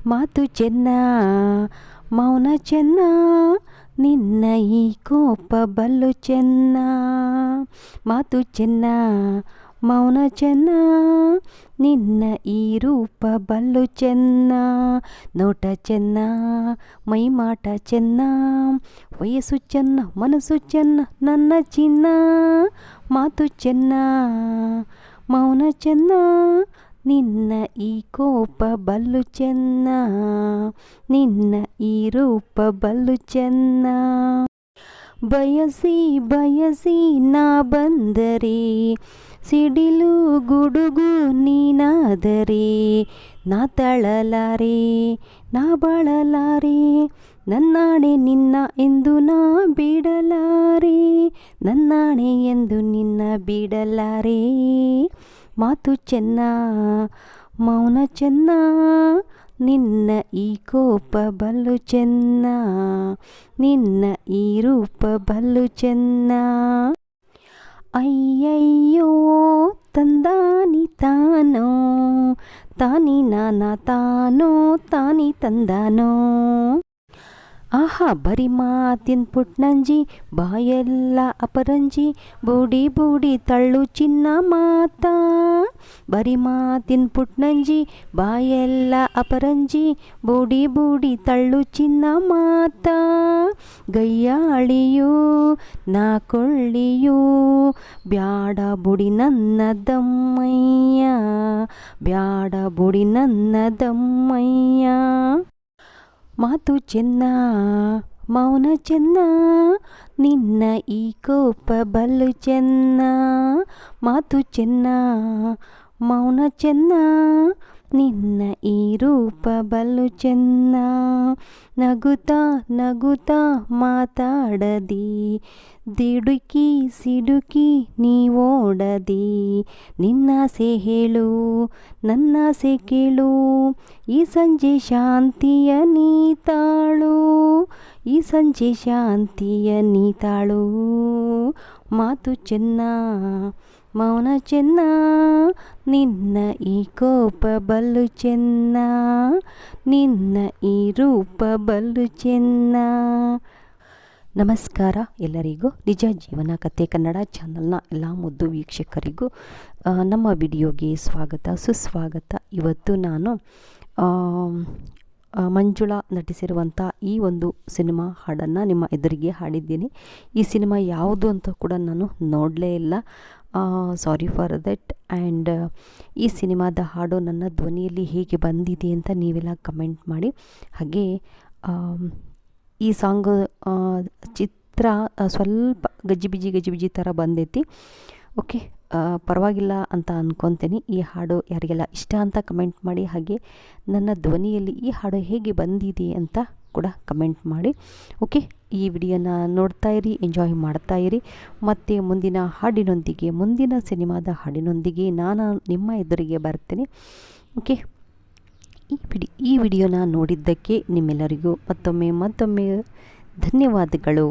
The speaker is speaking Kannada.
ಮಾತು ಚೆನ್ನ ಮೌನ ಚೆನ್ನ ನಿನ್ನ ಈ ಕೋಪ ಬಲ್ಲು ಚೆನ್ನ. ಮಾತು ಚೆನ್ನ ಮೌನ ಚೆನ್ನ ನಿನ್ನ ಈ ರೂಪ ಬಲ್ಲು ಚೆನ್ನ. ನೋಟ ಚೆನ್ನ ಮೈಮಾಟ ಚೆನ್ನ ವಯಸ್ಸು ಚೆನ್ನ ಮನಸ್ಸು ಚೆನ್ನ ನನ್ನ ಚಿನ್ನ. ಮಾತು ಚೆನ್ನ ಮೌನ ಚೆನ್ನ ನಿನ್ನ ಈ ಕೋಪ ಬಲ್ಲು ಚೆನ್ನ. ನಿನ್ನ ಈ ರೂಪ ಬಲ್ಲು ಚೆನ್ನ. ಬಯಸಿ ಬಯಸಿ ನಾ ಬಂದರೆ ಸಿಡಿಲು ಗುಡುಗು ನೀನಾದರೆ ನಾ ತಳಲಾರೆ ನಾ ಬಾಳಲಾರೆ. ನನ್ನಾಣೆ ನಿನ್ನ ಎಂದು ನಾ ಬಿಡಲಾರೆ ನನ್ನಾಣೆ ಎಂದು ನಿನ್ನ ಬಿಡಲಾರೆ. ಮಾತು ಚೆನ್ನ ಮೌನ ಚೆನ್ನ ನಿನ್ನ ಈ ಕೋಪ ಬಲ್ಲು ಚೆನ್ನ. ನಿನ್ನ ಈ ರೂಪ ಬಲ್ಲು ಚೆನ್ನ. ಅಯ್ಯಯ್ಯೋ ತಂದಾನಿ ತಾನೋ ತಾನಿ ನಾನ ತಾನೋ ತಾನಿ ತಂದಾನೋ. ಆಹಾ ಬರಿ ಮಾತಿನ ಪುಟ್ನಂಜಿ ಬಾಯೆಲ್ಲ ಅಪರಂಜಿ ಬೂಡಿ ಬೂಡಿ ತಳ್ಳು ಚಿನ್ನ ಮಾತಾ. ಬರಿ ಮಾತಿನ ಪುಟ್ನಂಜಿ ಬಾಯೆಲ್ಲ ಅಪರಂಜಿ ಬೂಡಿ ಬೂಡಿ ತಳ್ಳು ಚಿನ್ನ ಮಾತಾ. ಗಯ್ಯಾಳಿಯೂ ನಾ ಕೊಳ್ಳಿಯೂ ಬ್ಯಾಡ ಬುಡಿ ನನ್ನ ದಮ್ಮಯ್ಯ ಬ್ಯಾಡ ಬುಡಿ ನನ್ನ ದಮ್ಮಯ್ಯ. ಮಾತು ಚೆನ್ನ ಮೌನ ಚೆನ್ನ ನಿನ್ನ ಈ ಕೋಪ ಬಲ್ಲು ಚೆನ್ನ. ಮಾತು ಚೆನ್ನ ಮೌನ ಚೆನ್ನ ನಿನ್ನ ಈ ರೂಪ ಬಲ್ಲು ಚೆನ್ನ. ನಗುತ್ತಾ ನಗುತ್ತಾ ಮಾತಾಡದಿ ದಿಡುಕಿ ಸಿಡುಕಿ ನೀವೋಡದಿ. ನಿನ್ನಾಸೆ ಹೇಳು ನನ್ನಾಸೆ ಕೇಳು ಈ ಸಂಜೆ ಶಾಂತಿಯ ನೀತಾಳು ಈ ಸಂಜೆ ಶಾಂತಿಯ ನೀತಾಳು. ಮಾತು ಚೆನ್ನ ಮೌನ ಚೆನ್ನ ನಿನ್ನ ಈ ಕೋಪ ಬಲ್ಲು ಚೆನ್ನ. ನಿನ್ನ ಈ ರೂಪ ಬಲ್ಲು ಚೆನ್ನ. ನಮಸ್ಕಾರ ಎಲ್ಲರಿಗೂ. ನಿಜ ಜೀವನ ಕಥೆ ಕನ್ನಡ ಚಾನಲ್ನ ಎಲ್ಲ ಮುದ್ದು ವೀಕ್ಷಕರಿಗೂ ನಮ್ಮ ವಿಡಿಯೋಗೆ ಸ್ವಾಗತ ಸುಸ್ವಾಗತ. ಇವತ್ತು ನಾನು ಮಂಜುಳಾ ನಟಿಸಿರುವಂಥ ಈ ಒಂದು ಸಿನಿಮಾ ಹಾಡನ್ನು ನಿಮ್ಮ ಎದುರಿಗೆ ಹಾಡಿದ್ದೀನಿ. ಈ ಸಿನಿಮಾ ಯಾವುದು ಅಂತ ಕೂಡ ನಾನು ನೋಡಲೇ ಇಲ್ಲ, ಸಾರಿ ಫಾರ್ ದಟ್. ಆ್ಯಂಡ್ ಈ ಸಿನಿಮಾದ ಹಾಡು ನನ್ನ ಧ್ವನಿಯಲ್ಲಿ ಹೇಗೆ ಬಂದಿದೆ ಅಂತ ನೀವೆಲ್ಲ ಕಮೆಂಟ್ ಮಾಡಿ. ಹಾಗೆ ಈ ಸಾಂಗ್ ಚಿತ್ರ ಸ್ವಲ್ಪ ಗಜಿಬಿಜಿ ಥರ ಬಂದೈತಿ. ಓಕೆ, ಪರವಾಗಿಲ್ಲ ಅಂತ ಅಂದ್ಕೊತೀನಿ. ಈ ಹಾಡು ಯಾರಿಗೆಲ್ಲ ಇಷ್ಟ ಅಂತ ಕಮೆಂಟ್ ಮಾಡಿ. ಹಾಗೆ ನನ್ನ ಧ್ವನಿಯಲ್ಲಿ ಈ ಹಾಡು ಹೇಗೆ ಬಂದಿದೆ ಅಂತ ಕೂಡ ಕಮೆಂಟ್ ಮಾಡಿ. ಓಕೆ, ಈ ವಿಡಿಯೋನ ನೋಡ್ತಾ ಇರಿ, ಎಂಜಾಯ್ ಮಾಡ್ತಾ ಇರಿ. ಮತ್ತು ಮುಂದಿನ ಹಾಡಿನೊಂದಿಗೆ ಮುಂದಿನ ಸಿನಿಮಾದ ಹಾಡಿನೊಂದಿಗೆ ನಾನು ನಿಮ್ಮ ಎದುರಿಗೆ ಬರ್ತೀನಿ. ಓಕೆ, ಈ ವಿಡಿಯೋನ ನೋಡಿದ್ದಕ್ಕೆ ನಿಮ್ಮೆಲ್ಲರಿಗೂ ಮತ್ತೊಮ್ಮೆ ಧನ್ಯವಾದಗಳು.